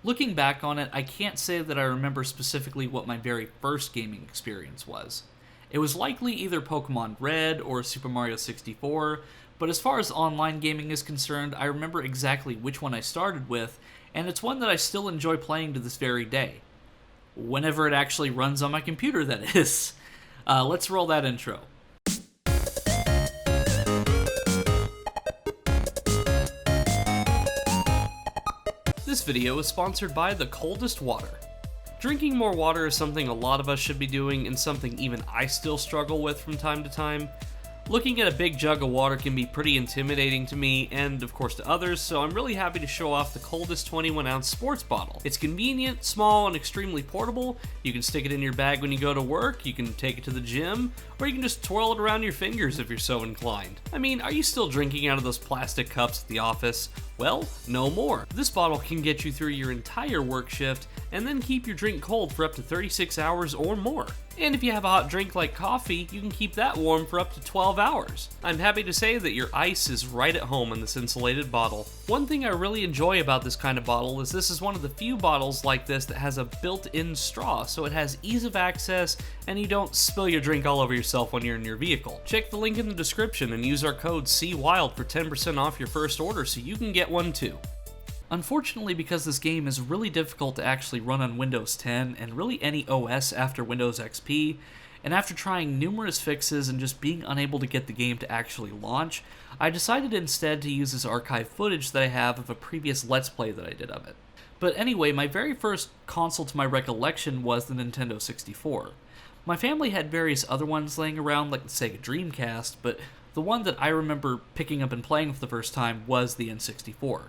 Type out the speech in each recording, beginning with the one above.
Looking back on it, I can't say that I remember specifically what my very first gaming experience was. It was likely either Pokemon Red or Super Mario 64, but as far as online gaming is concerned, I remember exactly which one I started with, and it's one that I still enjoy playing to this very day. Whenever it actually runs on my computer, that is. Let's roll that intro. This video is sponsored by the coldest water. Drinking more water is something a lot of us should be doing, and something even I still struggle with from time to time. Looking at a big jug of water can be pretty intimidating to me, and of course to others, so I'm really happy to show off the coldest 21-ounce sports bottle. It's convenient, small, and extremely portable. You can stick it in your bag when you go to work, you can take it to the gym, or you can just twirl it around your fingers if you're so inclined. I mean, are you still drinking out of those plastic cups at the office? Well, no more. This bottle can get you through your entire work shift, and then keep your drink cold for up to 36 hours or more. And if you have a hot drink like coffee, you can keep that warm for up to 12 hours. I'm happy to say that your ice is right at home in this insulated bottle. One thing I really enjoy about this kind of bottle is this is one of the few bottles like this that has a built-in straw, so it has ease of access and you don't spill your drink all over yourself when you're in your vehicle. Check the link in the description and use our code CWILD for 10% off your first order so you can get one too. Unfortunately, because this game is really difficult to actually run on Windows 10 and really any OS after Windows XP, and after trying numerous fixes and just being unable to get the game to actually launch, I decided instead to use this archive footage that I have of a previous Let's Play that I did of it. But anyway, my very first console to my recollection was the Nintendo 64. My family had various other ones laying around like the Sega Dreamcast, but the one that I remember picking up and playing for the first time was the N64.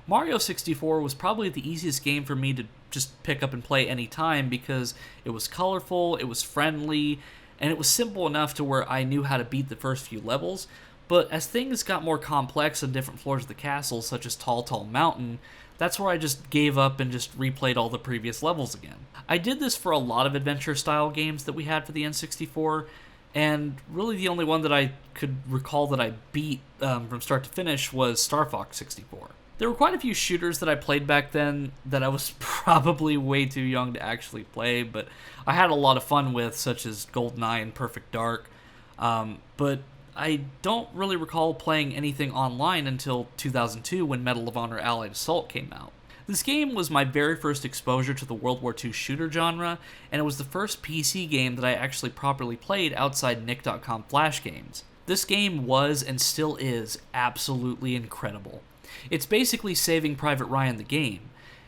Mario 64 was probably the easiest game for me to just pick up and play any time because it was colorful, it was friendly, and it was simple enough to where I knew how to beat the first few levels. But as things got more complex on different floors of the castle, such as Tall Tall Mountain, that's where I just gave up and just replayed all the previous levels again. I did this for a lot of adventure-style games that we had for the N64, and really the only one that I could recall that I beat from start to finish was Star Fox 64. There were quite a few shooters that I played back then that I was probably way too young to actually play, but I had a lot of fun with, such as GoldenEye and Perfect Dark. But I don't really recall playing anything online until 2002 when Medal of Honor Allied Assault came out. This game was my very first exposure to the World War II shooter genre, and it was the first PC game that I actually properly played outside Nick.com Flash games. This game was, and still is, absolutely incredible. It's basically Saving Private Ryan the game,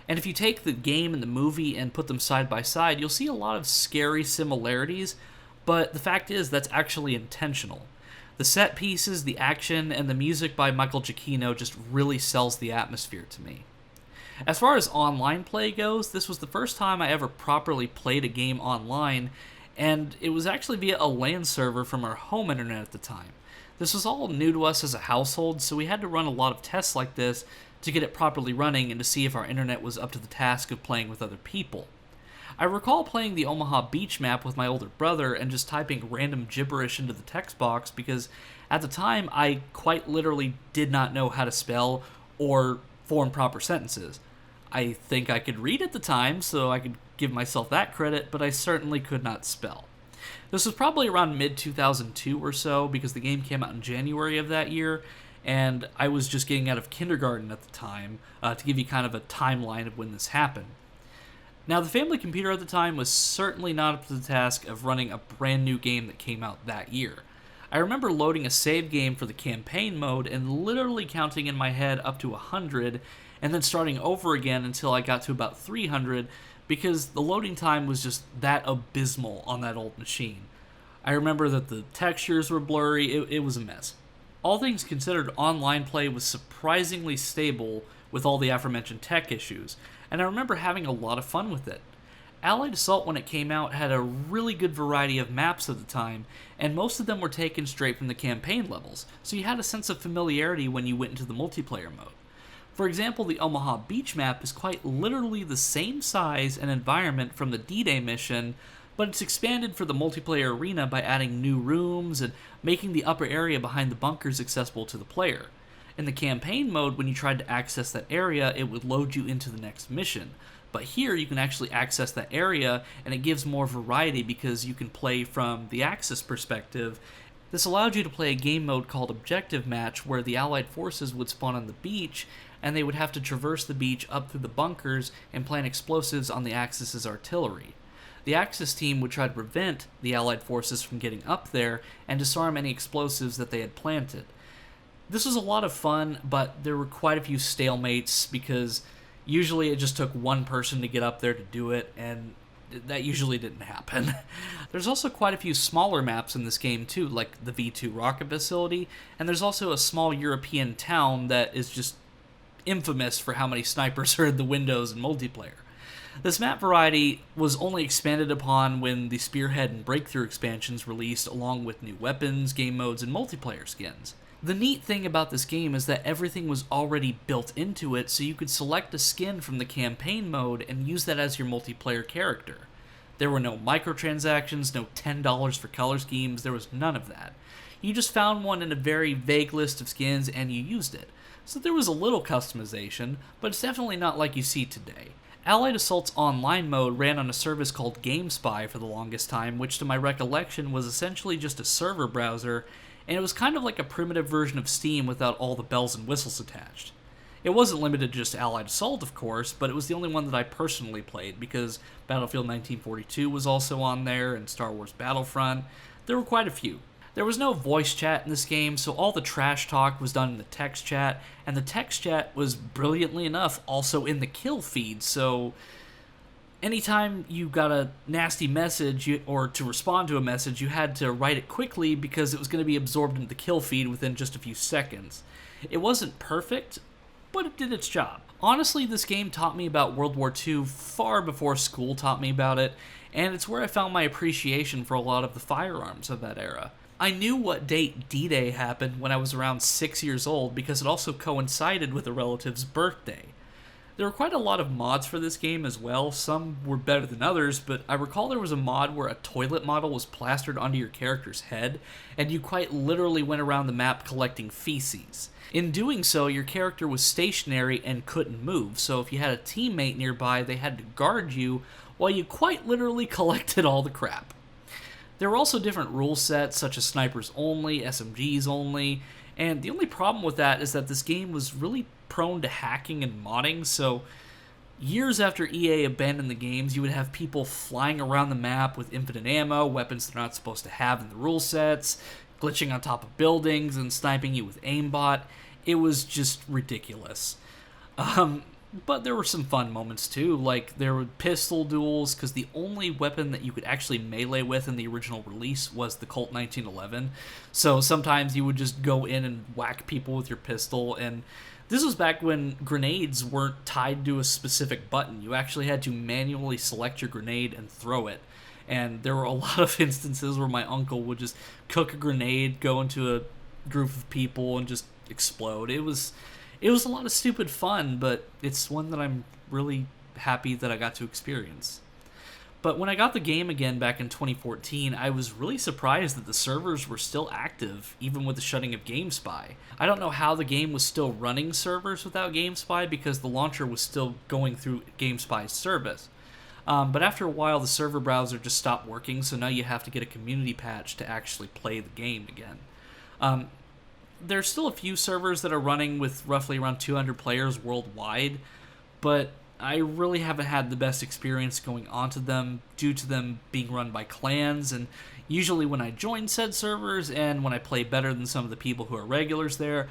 and if you take the game and the movie and put them side by side, you'll see a lot of scary similarities, but the fact is that's actually intentional. The set pieces, the action, and the music by Michael Giacchino just really sells the atmosphere to me. As far as online play goes, this was the first time I ever properly played a game online, and it was actually via a LAN server from our home internet at the time. This was all new to us as a household, so we had to run a lot of tests like this to get it properly running and to see if our internet was up to the task of playing with other people. I recall playing the Omaha Beach map with my older brother and just typing random gibberish into the text box because at the time I quite literally did not know how to spell or form proper sentences. I think I could read at the time, so I could give myself that credit, but I certainly could not spell. This was probably around mid-2002 or so, because the game came out in January of that year, and I was just getting out of kindergarten at the time, to give you kind of a timeline of when this happened. Now, the family computer at the time was certainly not up to the task of running a brand new game that came out that year. I remember loading a save game for the campaign mode and literally counting in my head up to 100, and then starting over again until I got to about 300, because the loading time was just that abysmal on that old machine. I remember that the textures were blurry, it was a mess. All things considered, online play was surprisingly stable with all the aforementioned tech issues, and I remember having a lot of fun with it. Allied Assault, when it came out, had a really good variety of maps at the time, and most of them were taken straight from the campaign levels, so you had a sense of familiarity when you went into the multiplayer mode. For example, the Omaha Beach map is quite literally the same size and environment from the D-Day mission, but it's expanded for the multiplayer arena by adding new rooms and making the upper area behind the bunkers accessible to the player. In the campaign mode, when you tried to access that area, it would load you into the next mission. But here, you can actually access that area, and it gives more variety because you can play from the Axis perspective. This allowed you to play a game mode called Objective Match, where the Allied forces would spawn on the beach, and they would have to traverse the beach up through the bunkers and plant explosives on the Axis' artillery. The Axis team would try to prevent the Allied forces from getting up there and disarm any explosives that they had planted. This was a lot of fun, but there were quite a few stalemates because usually it just took one person to get up there to do it, and that usually didn't happen. There's also quite a few smaller maps in this game too, like the V2 rocket facility, and there's also a small European town that is just infamous for how many snipers are in the windows in multiplayer. This map variety was only expanded upon when the Spearhead and Breakthrough expansions released, along with new weapons, game modes, and multiplayer skins. The neat thing about this game is that everything was already built into it, so you could select a skin from the campaign mode and use that as your multiplayer character. There were no microtransactions, no $10 for color schemes, there was none of that. You just found one in a very vague list of skins and you used it. So there was a little customization, but it's definitely not like you see today. Allied Assault's online mode ran on a service called GameSpy for the longest time, which to my recollection was essentially just a server browser, and it was kind of like a primitive version of Steam without all the bells and whistles attached. It wasn't limited to just Allied Assault, of course, but it was the only one that I personally played, because Battlefield 1942 was also on there, and Star Wars Battlefront. There were quite a few. There was no voice chat in this game, so all the trash talk was done in the text chat, and the text chat was, brilliantly enough, also in the kill feed, so anytime you got a nasty message, or to respond to a message, you had to write it quickly because it was going to be absorbed into the kill feed within just a few seconds. It wasn't perfect, but it did its job. Honestly, this game taught me about World War II far before school taught me about it, and it's where I found my appreciation for a lot of the firearms of that era. I knew what date D-Day happened when I was around 6 years old because it also coincided with a relative's birthday. There were quite a lot of mods for this game as well. Some were better than others, but I recall there was a mod where a toilet model was plastered onto your character's head, and you quite literally went around the map collecting feces. In doing so, your character was stationary and couldn't move, so if you had a teammate nearby, they had to guard you while you quite literally collected all the crap. There were also different rule sets, such as snipers only, SMGs only, and the only problem with that is that this game was really prone to hacking and modding, so years after EA abandoned the games, you would have people flying around the map with infinite ammo, weapons they're not supposed to have in the rule sets, glitching on top of buildings, and sniping you with aimbot. It was just ridiculous. But there were some fun moments too, like there were pistol duels, because the only weapon that you could actually melee with in the original release was the Colt 1911, so sometimes you would just go in and whack people with your pistol, and this was back when grenades weren't tied to a specific button. You actually had to manually select your grenade and throw it, and there were a lot of instances where my uncle would just cook a grenade, go into a group of people, and just explode. It was a lot of stupid fun, but it's one that I'm really happy that I got to experience. But when I got the game again back in 2014, I was really surprised that the servers were still active, even with the shutting of GameSpy. I don't know how the game was still running servers without GameSpy, because the launcher was still going through GameSpy's service. But after a while, the server browser just stopped working, so now you have to get a community patch to actually play the game again. There's still a few servers that are running with roughly around 200 players worldwide, but I really haven't had the best experience going onto them due to them being run by clans, and usually when I join said servers and when I play better than some of the people who are regulars there,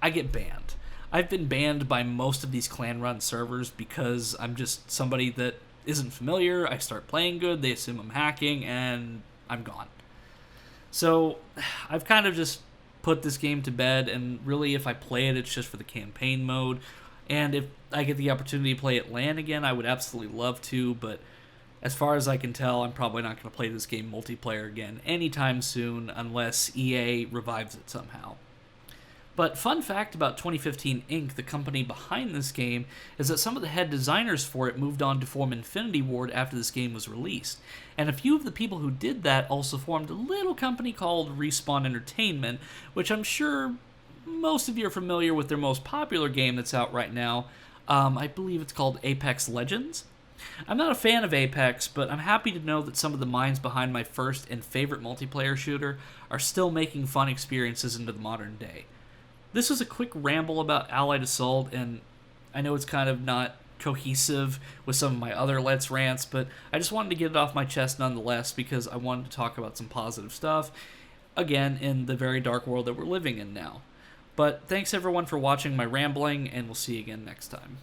I get banned. I've been banned by most of these clan-run servers because I'm just somebody that isn't familiar. I start playing good, they assume I'm hacking, and I'm gone. So I've kind of just put this game to bed, and really if I play it, it's just for the campaign mode. And if I get the opportunity to play it LAN again, I would absolutely love to, but as far as I can tell, I'm probably not going to play this game multiplayer again anytime soon unless EA revives it somehow. But fun fact about 2015 Inc., the company behind this game, is that some of the head designers for it moved on to form Infinity Ward after this game was released. And a few of the people who did that also formed a little company called Respawn Entertainment, which I'm sure most of you are familiar with their most popular game that's out right now. I believe it's called Apex Legends. I'm not a fan of Apex, but I'm happy to know that some of the minds behind my first and favorite multiplayer shooter are still making fun experiences into the modern day. This was a quick ramble about Allied Assault, and I know it's kind of not cohesive with some of my other Let's Rants, but I just wanted to get it off my chest nonetheless because I wanted to talk about some positive stuff, again, in the very dark world that we're living in now. But thanks everyone for watching my rambling, and we'll see you again next time.